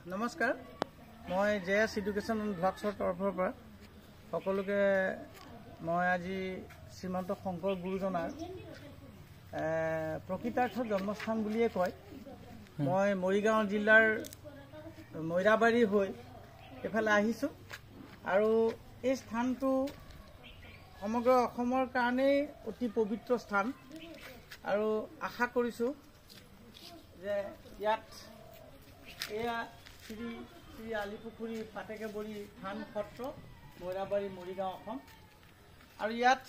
নমস্কাৰ মই JS education ব্লগছৰ তৰফৰ পৰা সকলোকে মই আজি শ্ৰীমন্ত শংকৰ গুৰুজনাৰ প্ৰকৃতাৰ্থ জন্মস্থান বুলিয়ে কয় মই মৰিগাঁও জিলাৰ মৈৰাবাৰী হৈ এফালে আহিছোঁ আৰু এই স্থানটো সমগ্ৰ অসমৰ কাৰণেই অতি পবিত্ৰ স্থান আৰু আশা কৰিছোঁ যে ইয়াত এয়া শ্ৰী শ্ৰী আলিপুখুৰী পাতেকেবৰী থান সত্ৰ মৈৰাবাৰী মৰিগাঁও অসম আৰু ইয়াত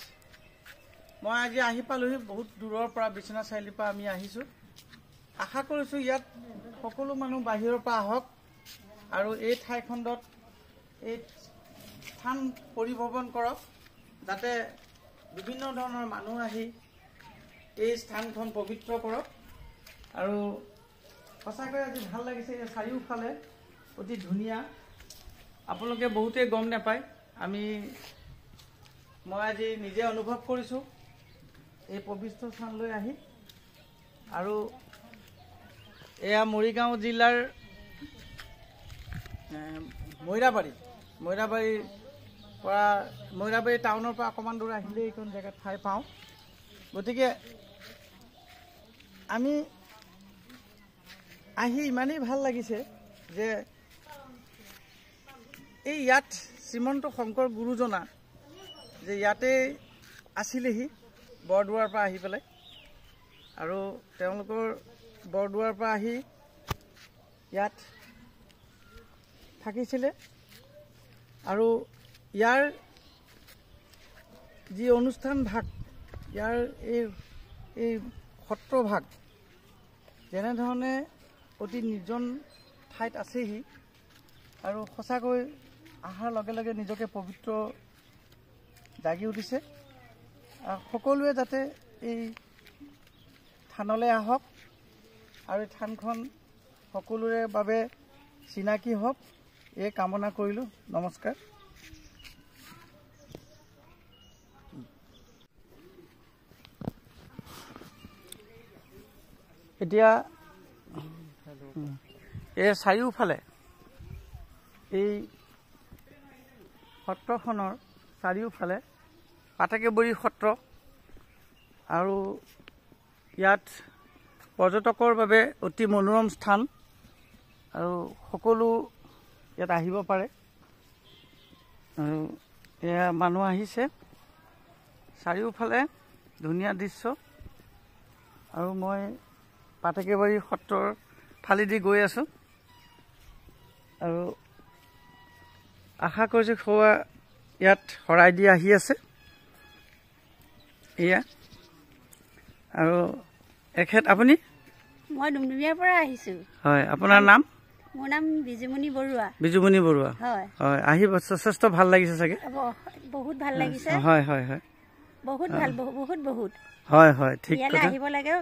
মই আজি আহি পালোহি বহুত দূৰৰ পৰা বিশ্বনাথ চাৰিআলিৰ পৰা আমি আহিছোঁ আশা কৰিছোঁ ইয়াত সকলো মানুহ বাহিৰৰ পৰা আহক আৰু এই ঠাইখণ্ডত এই স্থান পৰিভ্ৰমণ কৰক যাতে বিভিন্ন ধৰণৰ মানুহ আহি এই স্থানখন পবিত্ৰ কৰক আৰু সঁচাকৈ আজি ভাল লাগিছে চাৰিওফালে অতি ধুনীয়া আপোনালোকে বহুতেই গম নাপায় মই আজি নিজে অনুভৱ কৰিছোঁ এই পবিত্ৰ স্থানলৈ আহি আৰু এয়া মৰিগাঁও জিলাৰ মৈৰাবাৰী টাউনৰ পৰা অকণমান দূৰ আহিলে এইখন জেগাত ঠাই পাওঁ গতিকে আমি আহি ইমানেই ভাল লাগিছে যে এই ইয়াত শ্ৰীমন্ত শংকৰ গুৰুজনা যে ইয়াতে আছিলেহি বৰদোৱাৰ পৰা আহি পেলাই আৰু তেওঁলোকৰ বৰদোৱাৰ পৰা আহি ইয়াত থাকিছিলে আৰু ইয়াৰ যি অনুষ্ঠান ভাগ ইয়াৰ এই সত্ৰভাগ যেনেধৰণে অতি নিৰ্জন ঠাইত আছেহি আৰু সঁচাকৈ অহাৰ লগে লগে নিজকে পবিত্ৰ জাগি উঠিছে সকলোৱে যাতে এই থানলৈ আহক আৰু এই থানখন সকলোৰে বাবে চিনাকি হওক এই কামনা কৰিলোঁ নমস্কাৰ এতিয়া এই চাৰিওফালে এই সত্ৰখনৰ চাৰিওফালে পাতেকেবৰী সত্ৰ আৰু ইয়াত পৰ্যটকৰ বাবে অতি মনোৰম স্থান আৰু সকলো ইয়াত আহিব পাৰে আৰু এয়া মানুহ আহিছে চাৰিওফালে ধুনীয়া দৃশ্য আৰু মই পাতেকেবৰী সত্ৰৰ ফালেদি গৈ আছোঁ আৰু আশা কৰিছোঁ খোৱা ইয়াত শৰাই দি আহি আছে এয়া আৰু এখেত আপুনি মই ডুমডুমীয়াৰ পৰা আহিছোঁ হয় আপোনাৰ নাম মোৰ নাম বিজুমণি বৰুৱা হয় হয় আহি যথেষ্ট ভাল লাগিছে চাগে বহুত ভাল লাগিছে হয় হয় হয় বহুত ভাল বহুত হয় হয় ঠিক কথা আহিব লাগে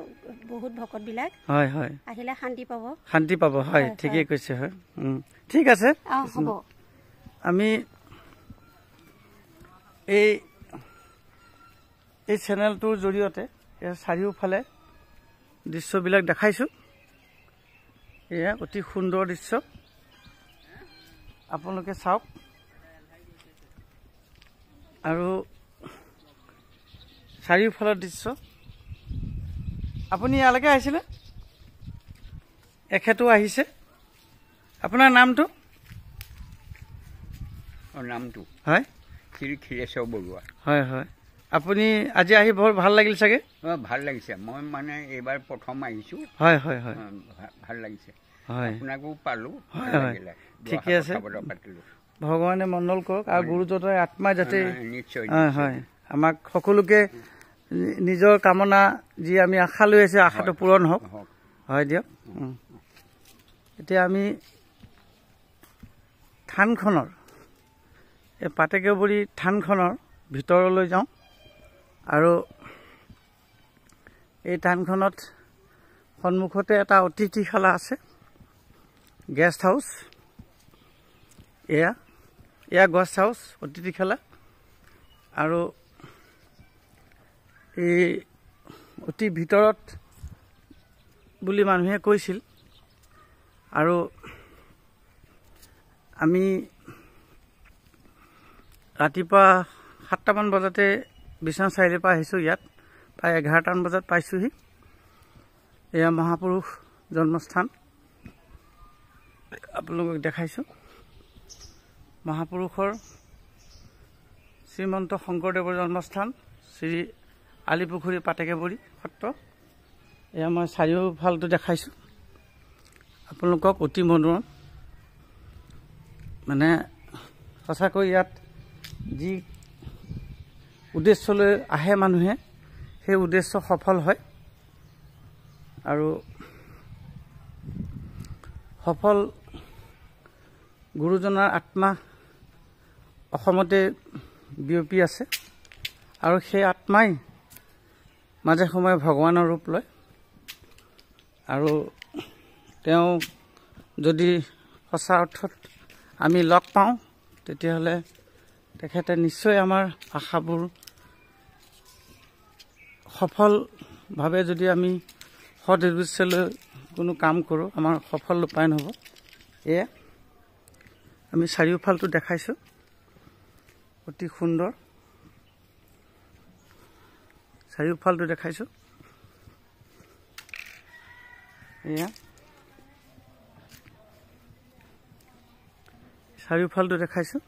বহুত ভকতবিলাক হয় হয় আহিলে শান্তি পাব হয় ঠিকই কৈছে হয় ঠিক আছে হ'ব আমি এই চেনেলটোৰ জৰিয়তে চাৰিওফালে দৃশ্যবিলাক দেখাইছোঁ এয়া অতি সুন্দৰ দৃশ্য আপোনালোকে চাওক আৰু চাৰিওফালৰ দৃশ্য আপুনি ইয়ালৈকে আহিছিলে এখেতো আহিছে আপোনাৰ নামটো হয় শ্ৰী ক্ষীৰেশ্বৰ বৰুৱা হয় হয় আপুনি আজি আহি বৰ ভাল লাগিল চাগে ভাল লাগিছে মই মানে এইবাৰ প্ৰথম আহিছোঁ হয় হয় হয় ভাল লাগিছে হয় আপোনাকো পালোঁ হয় হয় ঠিকে আছে ভগৱানে মণ্ডল কৰক আৰু গুৰুজনাৰ আত্মাই যাতে নিশ্চয় হয় হয় আমাক সকলোকে নিজৰ কামনা যি আমি আশা লৈ আছোঁ আশাটো পূৰণ হওক হয় দিয়ক এতিয়া আমি থানখনৰ এই পাতেকেবৰী থানখনৰ ভিতৰলৈ যাওঁ আৰু এই থানখনত সন্মুখতে এটা অতিথিশালা আছে গেষ্ট হাউচ এয়া গেষ্ট হাউচ অতিথিশালা আৰু এই অতি ভিতৰত বুলি মানুহে কৈছিল আৰু আমি ৰাতিপুৱা 7টামান বজাতে বিশ্বনাথ চাৰিআলিৰ পৰা আহিছোঁ। ইয়াত প্ৰায় 11টামান বজাত পাইছোঁহি। এয়া মহাপুৰুষ জন্মস্থান আপোনালোকক দেখাইছোঁ। মহাপুৰুষৰ শ্ৰীমন্ত শংকৰদেৱৰ জন্মস্থান শ্ৰী আলিপুখুৰী পাটেকেবৰী সত্ৰ। এয়া মই চাৰিওফালটো দেখাইছোঁ আপোনালোকক। অতি মনোৰম, মানে সঁচাকৈ ইয়াত যি উদ্দেশ্যলৈ আহে মানুহে সেই উদ্দেশ্য সফল হয় আৰু সফল গুৰুজনাৰ আত্মা অসমতে বিয়পি আছে আৰু সেই আত্মাই মাজে সময়ে ভগৱানৰ ৰূপ লয় আৰু তেওঁ যদি সঁচা অৰ্থত আমি লগ পাওঁ তেতিয়াহ'লে তেখেতে নিশ্চয় আমাৰ আশাবোৰ সফলভাৱে যদি আমি সৎ উদ্দেশ্যলৈ কোনো কাম কৰোঁ আমাৰ সফল ৰূপায়ণ হ'ব। এয়া আমি চাৰিওফালটো দেখাইছোঁ, অতি সুন্দৰ চাৰিওফালটো দেখাইছোঁ। এয়া চাৰিওফালটো দেখাইছোঁ,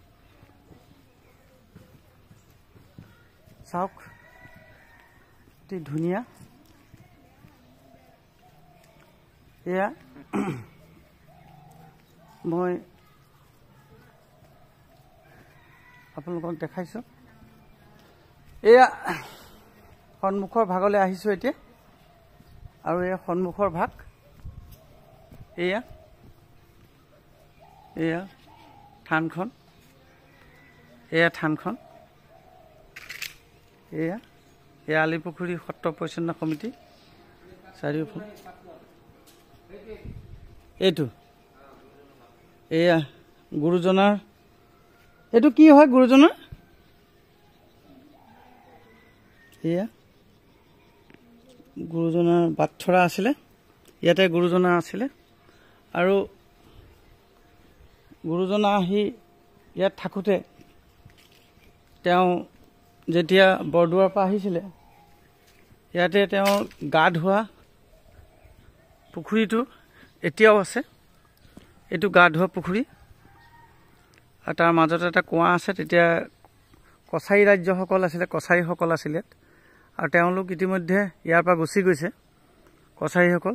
চাওক অতি ধুনীয়া। এয়া মই আপোনালোকক দেখাইছোঁ। এয়া সন্মুখৰ ভাগলৈ আহিছোঁ এতিয়া আৰু এয়া সন্মুখৰ ভাগ। এয়া এয়া থানখন, এয়া থানখন। এয়া এয়া আলিপুখুৰী সত্ৰ পৰিচালনা সমিতি চাৰিওফাল। এইটো এয়া গুৰুজনাৰ, এইটো কি হয় গুৰুজনাৰ? এয়া গুৰুজনাৰ বাটথৰা আছিলে, ইয়াতে গুৰুজনা আছিলে আৰু গুৰুজনা আহি ইয়াত থাকোঁতে তেওঁ যেতিয়া বৰদোৱাৰ পৰা আহিছিলে ইয়াতে তেওঁৰ গা ধোৱা পুখুৰীটো এতিয়াও আছে। এইটো গা ধোৱা পুখুৰী আৰু তাৰ মাজত এটা কুঁৱা আছে। তেতিয়া কছাৰী ৰাজ্যসকল আছিলে, কছাৰীসকল আছিলে আৰু তেওঁলোক ইতিমধ্যে ইয়াৰ পৰা গুচি গৈছে কছাৰীসকল।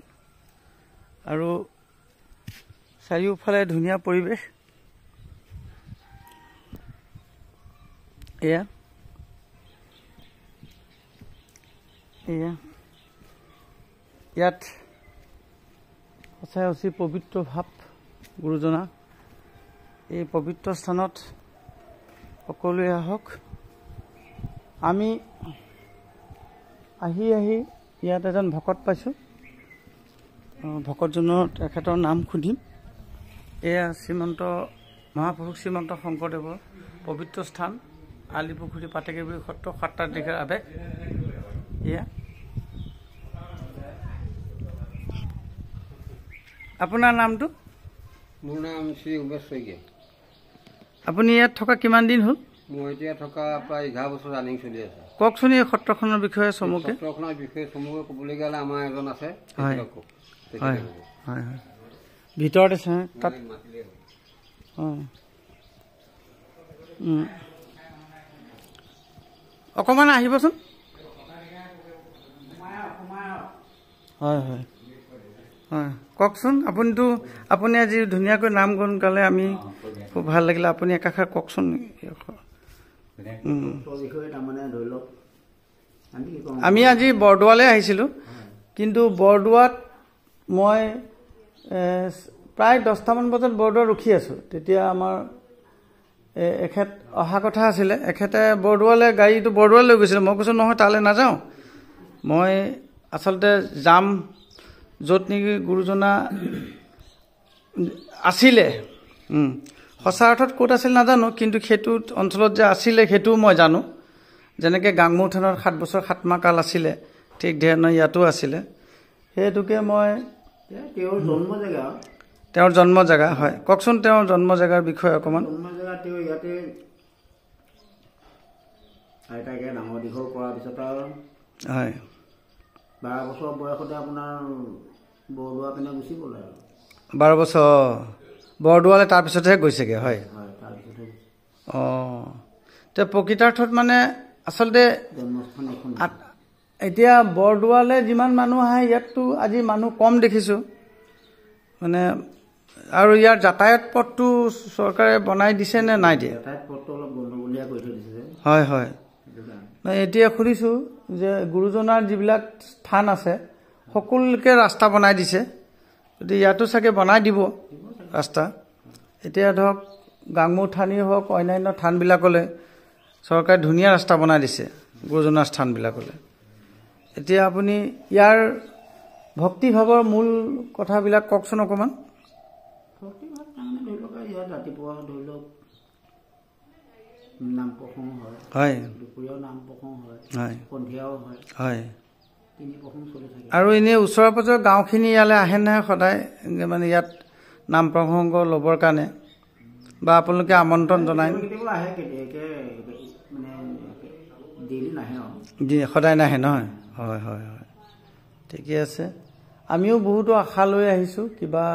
আৰু চাৰিওফালে ধুনীয়া পৰিৱেশ। এয়া এয়া ইয়াত সঁচাই অতি পবিত্ৰ ভাৱ গুৰুজনা। এই পবিত্ৰ স্থানত সকলোৱে আহক। আমি আহি আহি ইয়াত এজন ভকত পাইছোঁ। ভকতজনৰ তেখেতৰ নাম সুধিম। এয়া শ্ৰীমন্ত মহাপুৰুষ শ্ৰীমন্ত শংকৰদেৱৰ পবিত্ৰ স্থান আলিপুখুৰী পাটেকেবৰী সত্ৰ সত্ৰাধিকাৰ আৱেগ। এয়া আপোনাৰ নামটো? মোৰ নাম শ্ৰী উমেশ শইকীয়া। আপুনি ইয়াত থকা কিমান দিন হ'ল? মই এতিয়া থকা প্ৰায় 11 বছৰ ৰানিং চলি আছে। কওকচোন এই সত্ৰখনৰ বিষয়ে চমুকে। সত্ৰখনৰ বিষয়ে চমুকে ক'বলগীয়া হ'লে আমাৰ এজন আছে। হয় হয় হয়, ভিতৰত আছে তাত। অকণমান আহিবচোন। হয় হয় হয়, কওকচোন। আপুনি আজি ধুনীয়াকৈ নাম গুণ গালে, আমি খুব ভাল লাগিলে। আপুনি একাষাৰ কওকচোন। আমি আজি বৰদোৱালৈ আহিছিলোঁ, কিন্তু বৰদোৱাত মই প্ৰায় 10টামান বজাত বৰদোৱাত ৰখি আছোঁ। তেতিয়া আমাৰ এখেত অহা কথা আছিলে। এখেতে বৰদোৱালৈ গাড়ীটো বৰদোৱালৈ লৈ গৈছিলে। মই কৈছোঁ নহয়, তালৈ নাযাওঁ, মই আচলতে যাম য'ত নেকি গুৰুজনা আছিলে। সঁচা অৰ্থত ক'ত আছিল নাজানো, কিন্তু সেইটো অঞ্চলত যে আছিলে সেইটোও মই জানো। যেনেকৈ গাংমুৰ থানত 7 বছৰ 7 মাহ কাল আছিলে, ঠিক ধৰণে ইয়াতো আছিলে। সেইটোকে মই তেওঁৰ জন্ম জেগা তেওঁৰ জন্ম জেগা হয় কওকচোন তেওঁৰ জন্ম জেগাৰ বিষয়ে অকণমান জন্ম জেগা তেওঁ ইয়াতে আইতাকে ডাঙৰ দীঘল কৰাৰ পিছত আৰু হয় 12 বছৰ বয়সতে আপোনাৰ বৰদোৱা পিনে গুচি গ'ল আৰু 12 বছৰ বৰদোৱালৈ তাৰপিছতহে গৈছেগৈ হয় তাৰপিছতে অঁ তেওঁ প্ৰকৃতাৰ্থত মানে আচলতে জন্মস্থান এখন এতিয়া বৰদোৱালৈ যিমান মানুহ আহে ইয়াততো আজি মানুহ কম দেখিছোঁ মানে আৰু ইয়াৰ যাতায়াত পথটো চৰকাৰে বনাই দিছে নে নাই দিয়া যাতায়াত পথটো অলপ গণ্ডগোলীয়া কৰি থৈ দিছে হয় হয় এতিয়া শুনিছোঁ যে গুৰুজনাৰ যিবিলাক স্থান আছে সকলোকে ৰাস্তা বনাই দিছে গতিকে ইয়াতো চাগে বনাই দিব ৰাস্তা এতিয়া ধৰক গাংমুৰ থানেই হওক অন্যান্য থানবিলাকলৈ চৰকাৰে ধুনীয়া ৰাস্তা বনাই দিছে গুৰুজনাৰ স্থানবিলাকলৈ এতিয়া আপুনি ইয়াৰ ভক্তিভাৱৰ মূল কথাবিলাক কওকচোন অকণমান ভক্তিভাৱ তাৰমানে ধৰি লওক ইয়াত ৰাতিপুৱা ধৰি লওক নাম প্ৰসংগ হয় দুপৰীয়াও নাম প্ৰসংগ হয় সন্ধিয়াও হয় হয় 3 প্ৰসংগ চলি থাকে আৰু এনেই ওচৰে পাজৰে গাঁওখিনি ইয়ালৈ আহে নহয় সদায় মানে ইয়াত নাম প্ৰসংগ ল'বৰ কাৰণে বা আপোনালোকে আমন্ত্ৰণ জনায় কেতিয়াবা আহে কেতিয়াবা মানে ডেইলি নাহে আৰু সদায় নাহে নহয় হয় হয় হয় ঠিকে আছে আমিও বহুতো আশা লৈ আহিছোঁ কিবা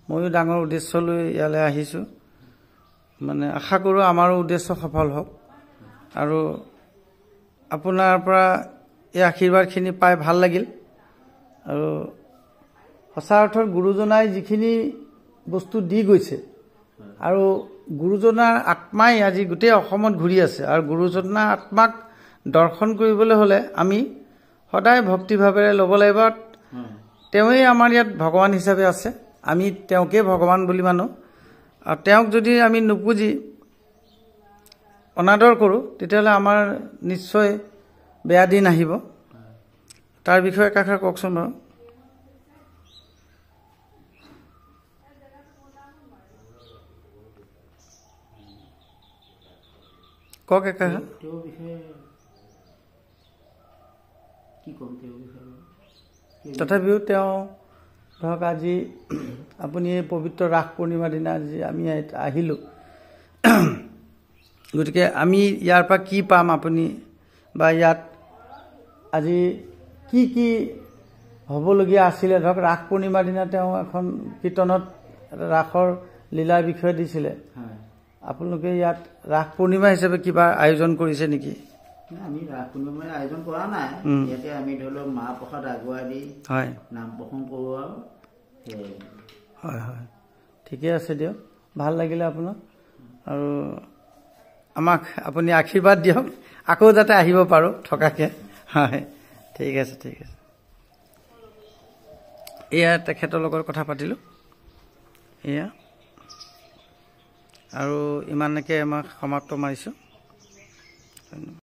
ময়ো ডাঙৰ উদ্দেশ্য লৈ ইয়ালৈ আহিছোঁ মানে আশা কৰোঁ আমাৰো উদ্দেশ্য সফল হওক আৰু আপোনাৰ পৰা এই আশীৰ্বাদখিনি পাই ভাল লাগিল আৰু সঁচা অৰ্থত গুৰুজনাই যিখিনি বস্তু দি গৈছে আৰু গুৰুজনাৰ আত্মাই আজি গোটেই অসমত ঘূৰি আছে আৰু গুৰুজনাৰ আত্মাক দৰ্শন কৰিবলৈ হ'লে আমি সদায় ভক্তিভাৱেৰে ল'ব লাগিব তেওঁৱেই আমাৰ ইয়াত ভগৱান হিচাপে আছে আমি তেওঁকে ভগৱান বুলি মানো আৰু তেওঁক যদি আমি নুপুজি অনাদৰ কৰোঁ তেতিয়াহ'লে আমাৰ নিশ্চয় বেয়া দিন আহিব তাৰ বিষয়ে একাষাৰ কওকচোন বাৰু কওক একাষাৰ তেওঁৰ বিষয়ে কি ক'ম তেওঁৰ বিষয়ে তথাপিও তেওঁ ধৰক আজি আপুনি এই পবিত্ৰ ৰাস পূৰ্ণিমাৰ দিনা আজি আমি আহিলোঁ গতিকে আমি ইয়াৰ পৰা কি পাম আপুনি বা ইয়াত আজি কি কি হ'বলগীয়া আছিলে ধৰক ৰাস পূৰ্ণিমাৰ দিনা তেওঁ এখন কীৰ্তনত ৰাসৰ লীলাৰ বিষয়ে দিছিলে আপোনালোকে ইয়াত ৰাস পূৰ্ণিমা হিচাপে কিবা আয়োজন কৰিছে নেকি আমি ৰাস পূৰ্ণিমাৰ আয়োজন কৰা নাই ইয়াতে আমি ধৰি লওক মাহ প্ৰসাদ আগুৱাই দি হয় নাম প্ৰসংগ কৰোঁ আৰু হয় হয় ঠিকে আছে দিয়ক ভাল লাগিলে আপোনাক আৰু আমাক আপুনি আশীৰ্বাদ দিয়ক আকৌ যাতে আহিব পাৰোঁ থকাকৈ হয় ঠিক আছে ঠিক আছে এয়া তেখেতৰ লগত কথা পাতিলোঁ এয়া আৰু ইমানকৈ আমাক সমাপ্ত মাৰিছোঁ ধন্যবাদ